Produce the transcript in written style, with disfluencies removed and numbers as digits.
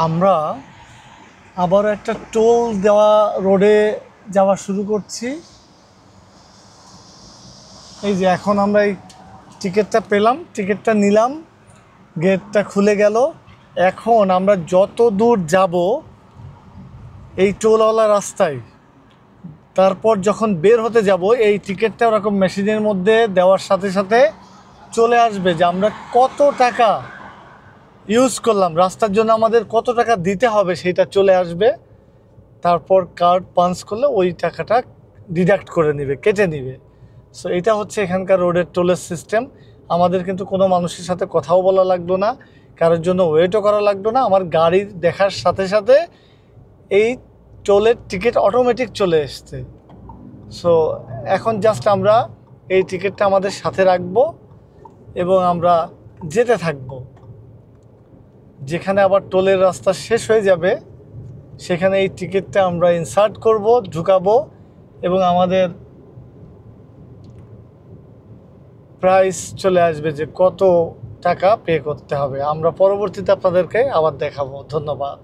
আমরা আবারও একটা টোল দেওয়া রোডে যাওয়া শুরু করছি। এই যে এখন আমরা এই টিকিটটা পেলাম, টিকিটটা নিলাম, গেটটা খুলে গেল। এখন আমরা যত দূর যাব এই টোলওয়ালা রাস্তায়, তারপর যখন বের হতে যাব এই টিকিটটা ওরকম মেশিনের মধ্যে দেওয়ার সাথে সাথে চলে আসবে যে আমরা কত টাকা ইউজ করলাম, রাস্তার জন্য আমাদের কত টাকা দিতে হবে সেটা চলে আসবে। তারপর কার্ড পাঞ্চ করলে ওই টাকাটা ডিডাক্ট করে নেবে, কেটে নেবে। সো এটা হচ্ছে এখানকার রোডের টোলের সিস্টেম। আমাদের কিন্তু কোনো মানুষের সাথে কথাও বলা লাগলো না, কারোর জন্য ওয়েটও করা লাগলো না। আমার গাড়ির দেখার সাথে সাথে এই টোলের টিকিট অটোমেটিক চলে এসছে। সো এখন জাস্ট আমরা এই টিকিটটা আমাদের সাথে রাখবো এবং আমরা যেতে থাকবো। যেখানে আবার টোলের রাস্তা শেষ হয়ে যাবে সেখানে এই টিকিটটা আমরা ইনসার্ট করব, ঢুকাবো এবং আমাদের প্রাইস চলে আসবে যে কত টাকা পে করতে হবে। আমরা পরবর্তীতে আপনাদেরকে আবার দেখাবো। ধন্যবাদ।